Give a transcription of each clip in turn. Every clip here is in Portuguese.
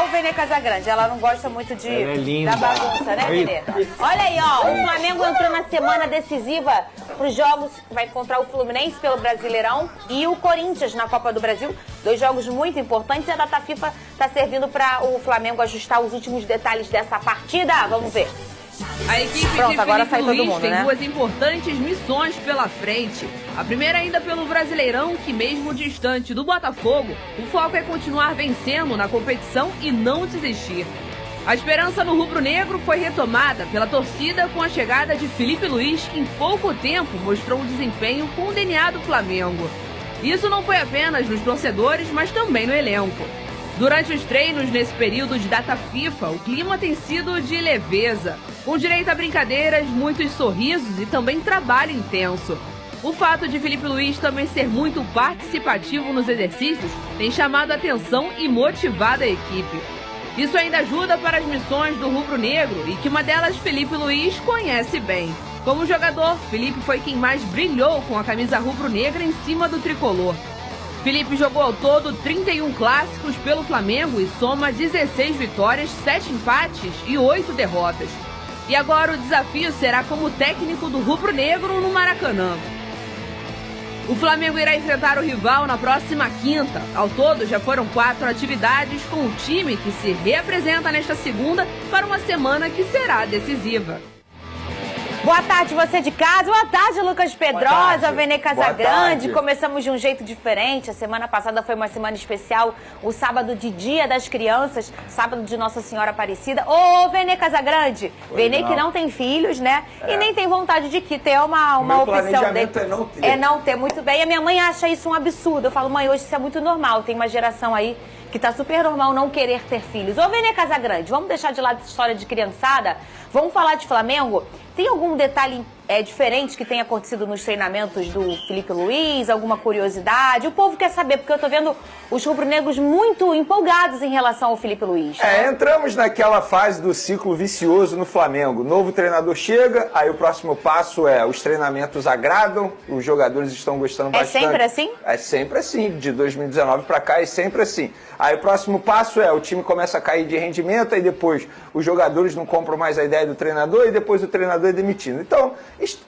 ou Vene Casagrande? Ela não gosta muito da bagunça, né, Vene? Olha aí, ó, o Flamengo entrou na semana decisiva para os jogos, vai encontrar o Fluminense pelo Brasileirão e o Corinthians na Copa do Brasil. 2 jogos muito importantes e a data FIFA está servindo para o Flamengo ajustar os últimos detalhes dessa partida. Vamos ver. A equipe de Felipe Luiz tem 2 importantes missões pela frente. A primeira ainda pelo Brasileirão, que mesmo distante do Botafogo, o foco é continuar vencendo na competição e não desistir. A esperança no rubro-negro foi retomada pela torcida com a chegada de Felipe Luiz, que em pouco tempo mostrou um desempenho com o DNA do Flamengo. Isso não foi apenas nos torcedores, mas também no elenco. Durante os treinos nesse período de data FIFA, o clima tem sido de leveza, com direito a brincadeiras, muitos sorrisos e também trabalho intenso. O fato de Felipe Luiz também ser muito participativo nos exercícios tem chamado a atenção e motivado a equipe. Isso ainda ajuda para as missões do rubro-negro e que uma delas Felipe Luiz conhece bem. Como jogador, Felipe foi quem mais brilhou com a camisa rubro-negra em cima do tricolor. Felipe jogou ao todo 31 clássicos pelo Flamengo e soma 16 vitórias, 7 empates e 8 derrotas. E agora o desafio será como técnico do rubro-negro no Maracanã. O Flamengo irá enfrentar o rival na próxima quinta. Ao todo já foram 4 atividades com o time que se reapresenta nesta segunda para uma semana que será decisiva. Boa tarde, você de casa. Boa tarde, Lucas Pedrosa, Vene Casagrande. Começamos de um jeito diferente. A semana passada foi uma semana especial, o sábado de Dia das Crianças, sábado de Nossa Senhora Aparecida. Ô, Vene Casagrande, Vene que não tem filhos, né? E nem tem vontade de que ter uma opção dele. É não ter, muito bem. E a minha mãe acha isso um absurdo. Eu falo, mãe, hoje isso é muito normal. Tem uma geração aí que tá super normal não querer ter filhos. Ô, Vene Casagrande, vamos deixar de lado essa história de criançada? Vamos falar de Flamengo? Tem algum detalhe diferente que tenha acontecido nos treinamentos do Felipe Luiz? Alguma curiosidade? O povo quer saber, porque eu tô vendo os rubro-negros muito empolgados em relação ao Felipe Luiz. Né? Entramos naquela fase do ciclo vicioso no Flamengo. Novo treinador chega, aí o próximo passo os treinamentos agradam, os jogadores estão gostando bastante. É sempre assim? É sempre assim, de 2019 para cá é sempre assim. Aí o próximo passo o time começa a cair de rendimento, aí depois os jogadores não compram mais a ideia do treinador e depois o treinador é demitido. Então,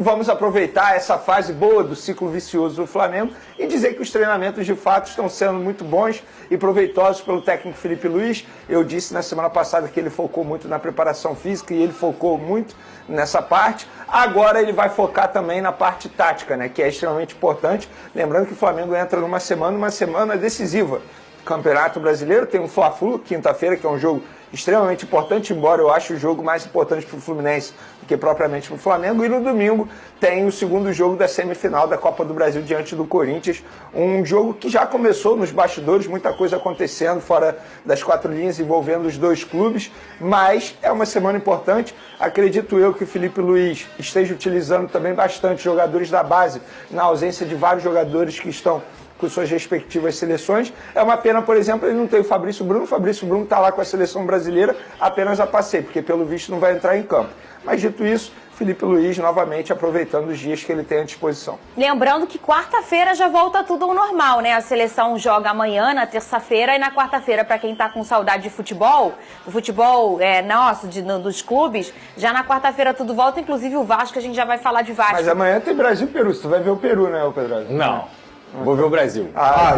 vamos aproveitar essa fase boa do ciclo vicioso do Flamengo e dizer que os treinamentos de fato estão sendo muito bons e proveitosos pelo técnico Felipe Luiz. Eu disse na semana passada que ele focou muito na preparação física e ele focou muito nessa parte. Agora ele vai focar também na parte tática, né, que é extremamente importante. Lembrando que o Flamengo entra numa semana decisiva. Campeonato Brasileiro, tem um Fla-Flu, quinta-feira, que é um jogo extremamente importante, embora eu ache o jogo mais importante para o Fluminense do que propriamente para o Flamengo. E no domingo tem o segundo jogo da semifinal da Copa do Brasil diante do Corinthians. Um jogo que já começou nos bastidores, muita coisa acontecendo fora das 4 linhas envolvendo os 2 clubes, mas é uma semana importante. Acredito eu que o Felipe Luiz esteja utilizando também bastante jogadores da base, na ausência de vários jogadores que estão com suas respectivas seleções. É uma pena, por exemplo, ele não tem o Fabrício Bruno. O Fabrício Bruno está lá com a seleção brasileira apenas a passeio, porque pelo visto não vai entrar em campo. Mas dito isso, Felipe Luiz novamente aproveitando os dias que ele tem à disposição. Lembrando que quarta-feira já volta tudo ao normal, né? A seleção joga amanhã, na terça-feira, e na quarta-feira, para quem tá com saudade de futebol, do futebol nosso, dos clubes, já na quarta-feira tudo volta, inclusive o Vasco, a gente já vai falar de Vasco. Mas amanhã tem Brasil e Peru, tu vai ver o Peru, né, Pedro? Não. Vou ver o Brasil.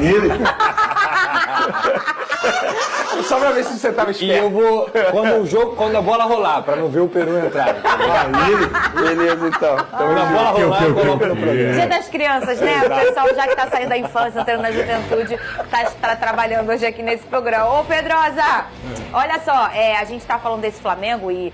Ele? Só pra ver se você tava esperto. E eu vou, quando a bola rolar, pra não ver o Peru entrar. Beleza, então. Quando a bola rolar, eu coloco no programa. Dia das Crianças, né? O pessoal já que tá saindo da infância, entrando na juventude, tá trabalhando hoje aqui nesse programa. Ô, Pedrosa, olha só, a gente tá falando desse Flamengo e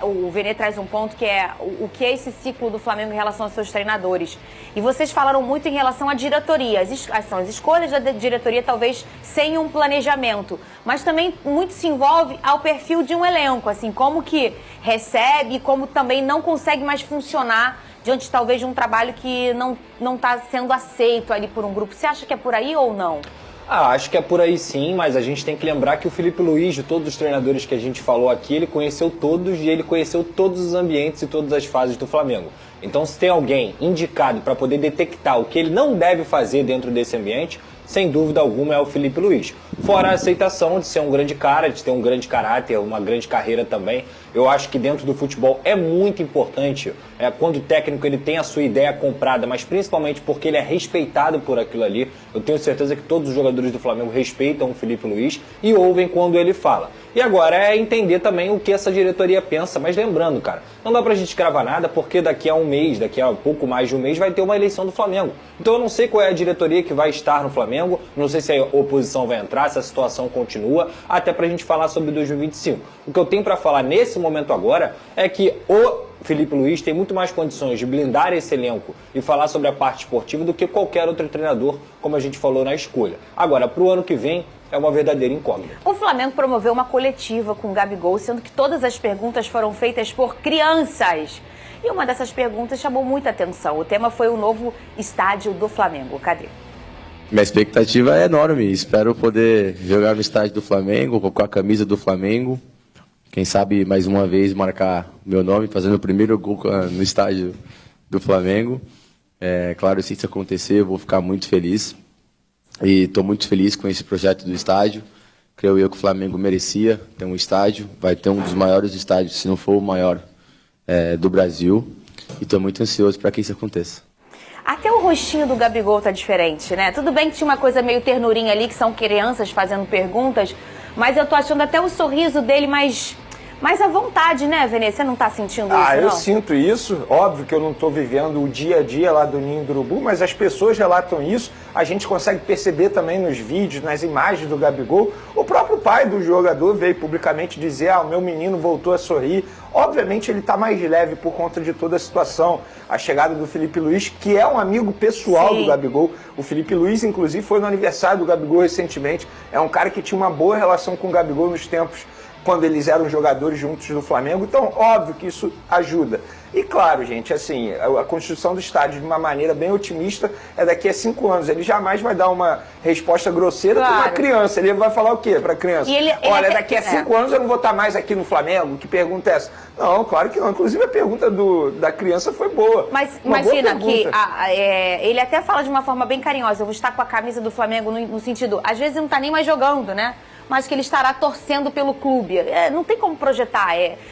o Vene traz um ponto que é o que é esse ciclo do Flamengo em relação aos seus treinadores. E vocês falaram muito em relação à diretoria. As escolhas da diretoria talvez sem um planejamento, mas também muito se envolve ao perfil de um elenco, assim, como que recebe, como também não consegue mais funcionar diante talvez de um trabalho que não está sendo aceito ali por um grupo. Você acha que é por aí ou não? Acho que é por aí sim, mas a gente tem que lembrar que o Felipe Luiz, de todos os treinadores que a gente falou aqui, ele conheceu todos e ele conheceu todos os ambientes e todas as fases do Flamengo. Então, se tem alguém indicado para poder detectar o que ele não deve fazer dentro desse ambiente, sem dúvida alguma, é o Filipe Luís. Fora a aceitação de ser um grande cara, de ter um grande caráter, uma grande carreira também. Eu acho que dentro do futebol é muito importante quando o técnico ele tem a sua ideia comprada, mas principalmente porque ele é respeitado por aquilo ali. Eu tenho certeza que todos os jogadores do Flamengo respeitam o Filipe Luís e ouvem quando ele fala. E agora é entender também o que essa diretoria pensa. Mas lembrando, cara, não dá pra gente cravar nada porque daqui a um mês, daqui a pouco mais de um mês, vai ter uma eleição do Flamengo. Então eu não sei qual é a diretoria que vai estar no Flamengo, não sei se a oposição vai entrar, se a situação continua, até pra gente falar sobre 2025. O que eu tenho pra falar nesse momento agora é que o Filipe Luís tem muito mais condições de blindar esse elenco e falar sobre a parte esportiva do que qualquer outro treinador, como a gente falou na escolha. Agora, pro ano que vem, é uma verdadeira incógnita. O Flamengo promoveu uma coletiva com o Gabigol, sendo que todas as perguntas foram feitas por crianças. E uma dessas perguntas chamou muita atenção. O tema foi o novo estádio do Flamengo. Cadê? Minha expectativa é enorme. Espero poder jogar no estádio do Flamengo, com a camisa do Flamengo. Quem sabe, mais uma vez, marcar meu nome, fazendo o primeiro gol no estádio do Flamengo. Claro, se isso acontecer, eu vou ficar muito feliz. E estou muito feliz com esse projeto do estádio. Creio eu que o Flamengo merecia ter um estádio. Vai ter um dos maiores estádios, se não for o maior, do Brasil. E estou muito ansioso para que isso aconteça. Até o rostinho do Gabigol tá diferente, né? Tudo bem que tinha uma coisa meio ternurinha ali, que são crianças fazendo perguntas, mas eu tô achando até o sorriso dele mais à vontade, né, Vene? Você não tá sentindo isso, não? Eu sinto isso. Óbvio que eu não tô vivendo o dia a dia lá do Ninho do Urubu, mas as pessoas relatam isso. A gente consegue perceber também nos vídeos, nas imagens do Gabigol. O próprio pai do jogador veio publicamente dizer: o meu menino voltou a sorrir. Obviamente ele está mais leve por conta de toda a situação. A chegada do Filipe Luís, que é um amigo pessoal do Gabigol. O Filipe Luís, inclusive, foi no aniversário do Gabigol recentemente. É um cara que tinha uma boa relação com o Gabigol nos tempos quando eles eram jogadores juntos do Flamengo. Então, óbvio que isso ajuda. E claro, gente, assim, a construção do estádio de uma maneira bem otimista é daqui a 5 anos. Ele jamais vai dar uma resposta grosseira para uma criança. Ele vai falar o quê para a criança? Olha, daqui a 5 anos eu não vou estar mais aqui no Flamengo? Que pergunta é essa? Não, claro que não. Inclusive a pergunta da criança foi boa. Mas imagina que ele até fala de uma forma bem carinhosa: eu vou estar com a camisa do Flamengo no sentido, às vezes não está nem mais jogando, né? Mas que ele estará torcendo pelo clube. Não tem como projetar,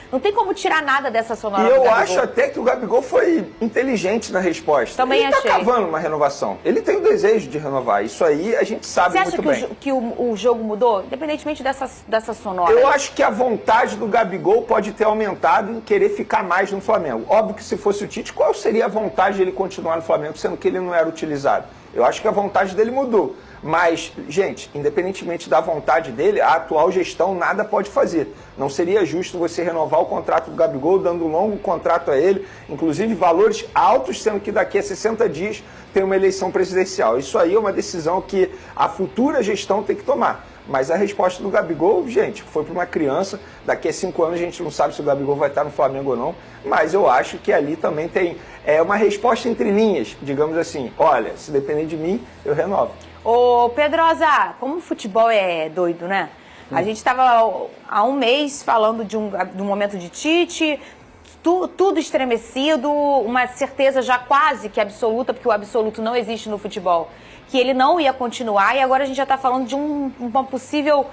não tem como tirar nada dessa sonora do Gabigol. E eu acho até que o Gabigol foi inteligente na resposta. Também ele está cavando uma renovação. Ele tem o desejo de renovar. Isso aí a gente sabe muito bem. Você acha que o jogo mudou, independentemente dessa sonora? Eu acho que a vontade do Gabigol pode ter aumentado em querer ficar mais no Flamengo. Óbvio que se fosse o Tite, qual seria a vontade de ele continuar no Flamengo, sendo que ele não era utilizado? Eu acho que a vontade dele mudou. Mas, gente, independentemente da vontade dele, a atual gestão nada pode fazer. Não seria justo você renovar o contrato do Gabigol, dando um longo contrato a ele, inclusive valores altos, sendo que daqui a 60 dias tem uma eleição presidencial. Isso aí é uma decisão que a futura gestão tem que tomar. Mas a resposta do Gabigol, gente, foi para uma criança. Daqui a 5 anos a gente não sabe se o Gabigol vai estar no Flamengo ou não. Mas eu acho que ali também tem uma resposta entre linhas, digamos assim. Olha, se depender de mim, eu renovo. Ô, Pedrosa, como o futebol é doido, né? A gente estava há um mês falando de um momento de Tite, tudo estremecido, uma certeza já quase que absoluta, porque o absoluto não existe no futebol, que ele não ia continuar, e agora a gente já está falando de uma possível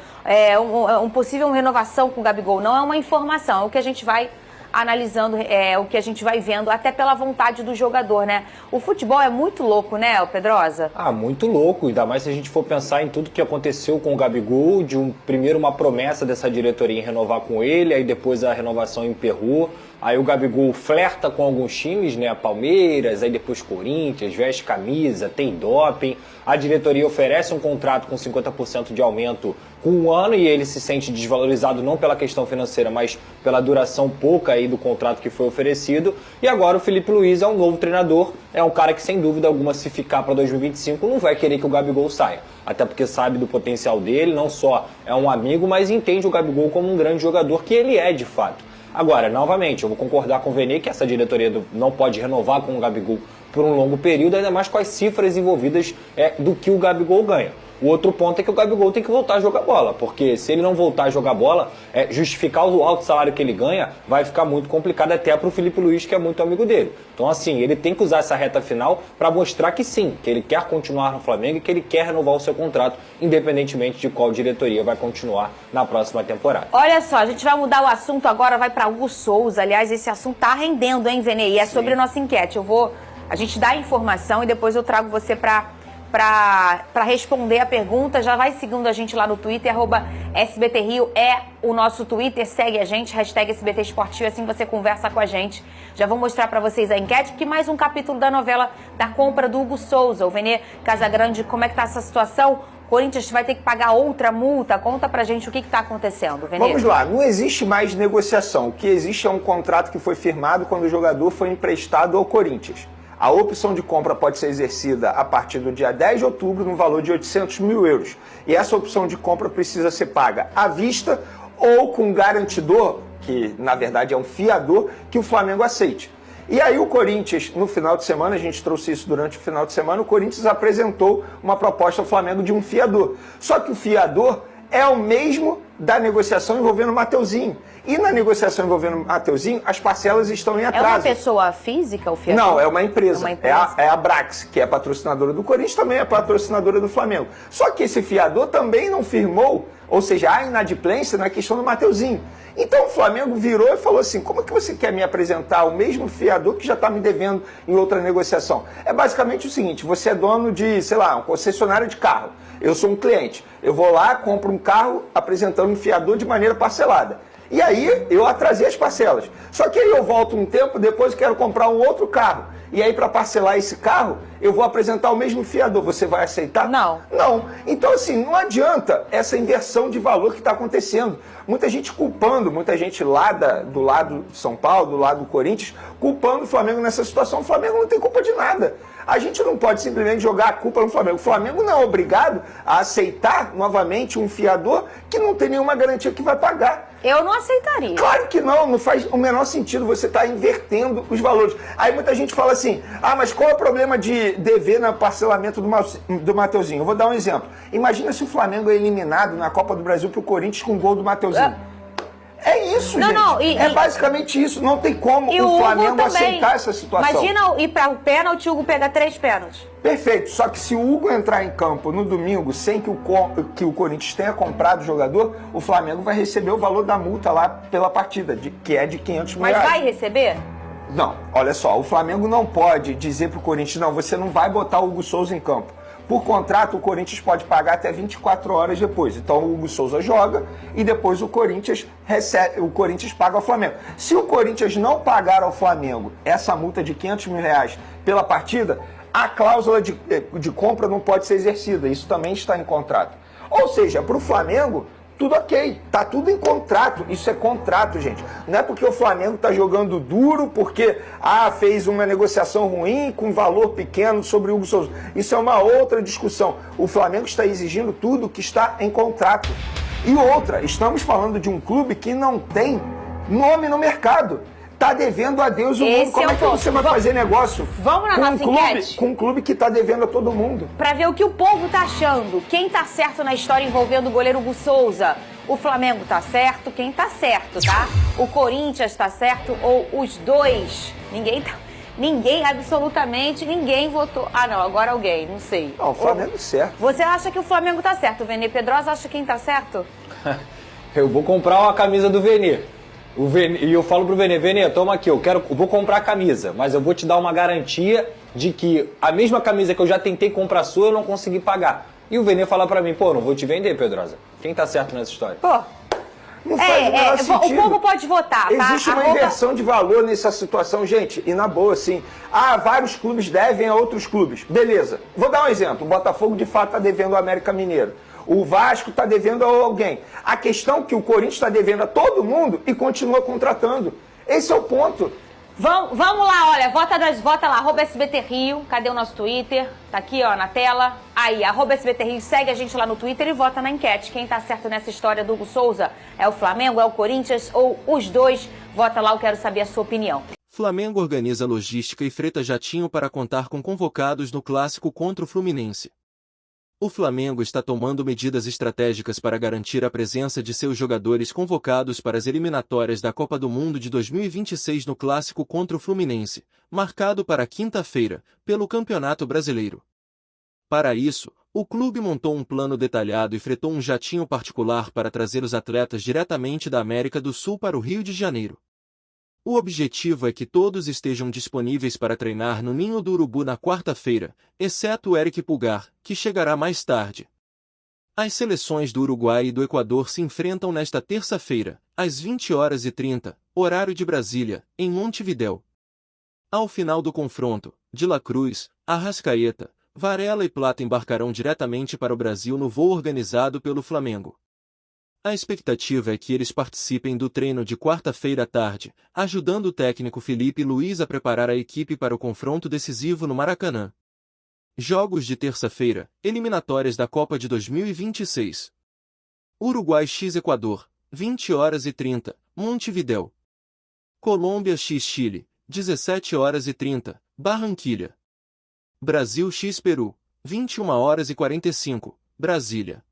renovação com o Gabigol. Não é uma informação, é o que a gente vai analisando, o que a gente vai vendo, até pela vontade do jogador, né? O futebol é muito louco, né, Pedrosa? Muito louco, ainda mais se a gente for pensar em tudo que aconteceu com o Gabigol, primeiro uma promessa dessa diretoria em renovar com ele, aí depois a renovação emperrou, aí o Gabigol flerta com alguns times, né, Palmeiras, aí depois Corinthians, veste camisa, tem doping, a diretoria oferece um contrato com 50% de aumento com 1 ano e ele se sente desvalorizado não pela questão financeira, mas pela duração pouca aí do contrato que foi oferecido. E agora o Filipe Luís é um novo treinador, é um cara que sem dúvida alguma, se ficar para 2025, não vai querer que o Gabigol saia. Até porque sabe do potencial dele, não só é um amigo, mas entende o Gabigol como um grande jogador, que ele é de fato. Agora, novamente, eu vou concordar com o Vene que essa diretoria não pode renovar com o Gabigol por um longo período, ainda mais com as cifras envolvidas do que o Gabigol ganha. O outro ponto é que o Gabigol tem que voltar a jogar bola, porque se ele não voltar a jogar bola, justificar o alto salário que ele ganha vai ficar muito complicado até para o Felipe Luiz, que é muito amigo dele. Então, assim, ele tem que usar essa reta final para mostrar que sim, que ele quer continuar no Flamengo e que ele quer renovar o seu contrato, independentemente de qual diretoria vai continuar na próxima temporada. Olha só, a gente vai mudar o assunto agora, vai para Hugo Souza. Aliás, esse assunto tá rendendo, hein, Vene? E é sobre a nossa enquete. A gente dá a informação e depois eu trago você para responder a pergunta. Já vai seguindo a gente lá no Twitter, @SBTRio é o nosso Twitter, segue a gente, #SBT Esportivo, assim você conversa com a gente. Já vou mostrar para vocês a enquete, porque mais um capítulo da novela da compra do Hugo Souza. O Vene Casagrande, como é que tá essa situação? Corinthians vai ter que pagar outra multa? Conta pra gente o que está acontecendo, Vene. Vamos lá, não existe mais negociação. O que existe é um contrato que foi firmado quando o jogador foi emprestado ao Corinthians. A opção de compra pode ser exercida a partir do dia 10 de outubro no valor de 800 mil euros. E essa opção de compra precisa ser paga à vista ou com garantidor, que na verdade é um fiador, que o Flamengo aceite. E aí o Corinthians, no final de semana, a gente trouxe isso durante o final de semana, o Corinthians apresentou uma proposta ao Flamengo de um fiador. Só que o fiador é o mesmo da negociação envolvendo o Mateuzinho. E na negociação envolvendo o Mateuzinho, as parcelas estão em atraso. É uma pessoa física o fiador? Não, é uma empresa. É uma empresa. É a Brax, que é patrocinadora do Corinthians, também é patrocinadora do Flamengo. Só que esse fiador também não firmou, ou seja, há inadimplência na questão do Mateuzinho. Então o Flamengo virou e falou assim, como é que você quer me apresentar o mesmo fiador que já está me devendo em outra negociação? É basicamente o seguinte, você é dono de, sei lá, um concessionário de carro. Eu sou um cliente. Eu vou lá, compro um carro apresentando um fiador de maneira parcelada. E aí eu atrasei as parcelas. Só que aí eu volto um tempo, depois eu quero comprar um outro carro. E aí para parcelar esse carro, eu vou apresentar o mesmo fiador. Você vai aceitar? Não. Não. Então assim, não adianta essa inversão de valor que está acontecendo. Muita gente culpando, muita gente lá do lado de São Paulo, do lado do Corinthians, culpando o Flamengo nessa situação. O Flamengo não tem culpa de nada. A gente não pode simplesmente jogar a culpa no Flamengo. O Flamengo não é obrigado a aceitar novamente um fiador que não tem nenhuma garantia que vai pagar. Eu não aceitaria. Claro que não, não faz o menor sentido você estar invertendo os valores. Aí muita gente fala assim, mas qual é o problema de dever no parcelamento do Mateuzinho? Eu vou dar um exemplo. Imagina se o Flamengo é eliminado na Copa do Brasil pro Corinthians com o gol do Mateuzinho. É isso, gente. É basicamente isso. Não tem como o Flamengo aceitar essa situação. Imagina ir para o pênalti, o Hugo pega 3 pênaltis. Perfeito. Só que se o Hugo entrar em campo no domingo sem que o Corinthians tenha comprado o jogador, o Flamengo vai receber o valor da multa lá pela partida, que é de 500 mil reais. Mas vai receber? Não. Olha só, o Flamengo não pode dizer pro Corinthians, não, você não vai botar o Hugo Souza em campo. Por contrato, o Corinthians pode pagar até 24 horas depois. Então o Hugo Souza joga e depois o Corinthians paga ao Flamengo. Se o Corinthians não pagar ao Flamengo essa multa de 500 mil reais pela partida, a cláusula de compra não pode ser exercida. Isso também está em contrato. Ou seja, para o Flamengo, tudo ok, tá tudo em contrato, isso é contrato, gente. Não é porque o Flamengo tá jogando duro, porque fez uma negociação ruim com valor pequeno sobre o Hugo Souza. Isso é uma outra discussão. O Flamengo está exigindo tudo que está em contrato. E outra, estamos falando de um clube que não tem nome no mercado. Tá devendo a Deus o mundo. Como é que você vai fazer negócio com um clube que tá devendo a todo mundo? Pra ver o que o povo tá achando. Quem tá certo na história envolvendo o goleiro Hugo Souza? O Flamengo tá certo? Quem tá certo, tá? O Corinthians tá certo ou os dois? Absolutamente ninguém votou. Não, agora alguém, não sei. Não, o Flamengo certo. Você acha que o Flamengo tá certo? O Vene Pedrosa acha quem tá certo? Eu vou comprar uma camisa do Vene. E eu falo pro Vene, toma aqui, eu vou comprar a camisa, mas eu vou te dar uma garantia de que a mesma camisa que eu já tentei comprar sua, eu não consegui pagar. E o Vene fala pra mim, não vou te vender, Pedrosa. Quem tá certo nessa história? Não faz o menor sentido. O povo pode votar, tá? Existe uma inversão de valor nessa situação, gente, e na boa, assim. Vários clubes devem a outros clubes. Beleza. Vou dar um exemplo. O Botafogo, de fato, tá devendo ao América Mineiro. O Vasco está devendo a alguém. A questão é que o Corinthians está devendo a todo mundo e continua contratando. Esse é o ponto. Vamos lá, olha, vota lá, @SBTRio, cadê o nosso Twitter? Tá aqui, ó, na tela. Aí, @SBTRio, segue a gente lá no Twitter e vota na enquete. Quem tá certo nessa história do Hugo Souza? É o Flamengo, é o Corinthians ou os dois? Vota lá, eu quero saber a sua opinião. Flamengo organiza logística e freta jatinho para contar com convocados no clássico contra o Fluminense. O Flamengo está tomando medidas estratégicas para garantir a presença de seus jogadores convocados para as eliminatórias da Copa do Mundo de 2026 no clássico contra o Fluminense, marcado para quinta-feira, pelo Campeonato Brasileiro. Para isso, o clube montou um plano detalhado e fretou um jatinho particular para trazer os atletas diretamente da América do Sul para o Rio de Janeiro. O objetivo é que todos estejam disponíveis para treinar no Ninho do Urubu na quarta-feira, exceto o Eric Pulgar, que chegará mais tarde. As seleções do Uruguai e do Equador se enfrentam nesta terça-feira, às 20h30, horário de Brasília, em Montevidéu. Ao final do confronto, De La Cruz, Arrascaeta, Varela e Plata embarcarão diretamente para o Brasil no voo organizado pelo Flamengo. A expectativa é que eles participem do treino de quarta-feira à tarde, ajudando o técnico Felipe Luiz a preparar a equipe para o confronto decisivo no Maracanã. Jogos de terça-feira, eliminatórias da Copa de 2026. Uruguai x Equador, 20h30, Montevidéu. Colômbia x Chile, 17h30, Barranquilha. Brasil x Peru, 21h45, Brasília.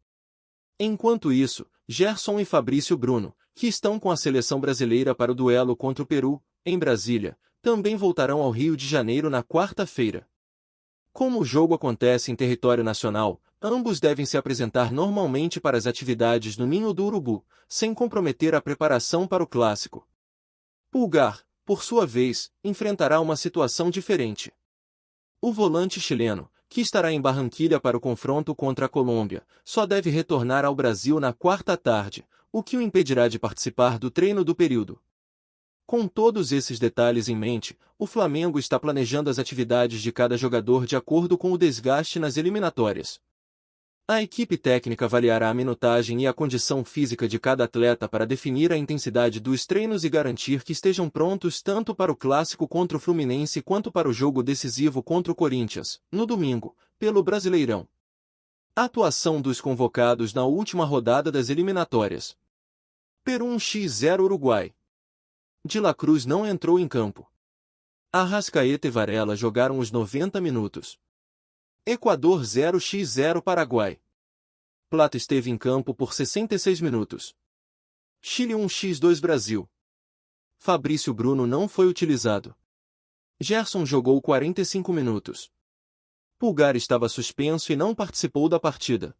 Enquanto isso, Gerson e Fabrício Bruno, que estão com a seleção brasileira para o duelo contra o Peru, em Brasília, também voltarão ao Rio de Janeiro na quarta-feira. Como o jogo acontece em território nacional, ambos devem se apresentar normalmente para as atividades no Ninho do Urubu, sem comprometer a preparação para o clássico. Pulgar, por sua vez, enfrentará uma situação diferente. O volante chileno, que estará em Barranquilha para o confronto contra a Colômbia, só deve retornar ao Brasil na quarta tarde, o que o impedirá de participar do treino do período. Com todos esses detalhes em mente, o Flamengo está planejando as atividades de cada jogador de acordo com o desgaste nas eliminatórias. A equipe técnica avaliará a minutagem e a condição física de cada atleta para definir a intensidade dos treinos e garantir que estejam prontos tanto para o clássico contra o Fluminense quanto para o jogo decisivo contra o Corinthians, no domingo, pelo Brasileirão. Atuação dos convocados na última rodada das eliminatórias. Peru 1x0 Uruguai. De La Cruz não entrou em campo. Arrascaeta e Varela jogaram os 90 minutos. Equador 0x0 Paraguai. Plata esteve em campo por 66 minutos. Chile 1x2 Brasil. Fabrício Bruno não foi utilizado. Gerson jogou 45 minutos. Pulgar estava suspenso e não participou da partida.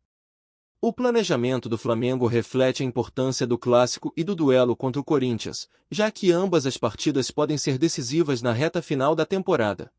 O planejamento do Flamengo reflete a importância do clássico e do duelo contra o Corinthians, já que ambas as partidas podem ser decisivas na reta final da temporada.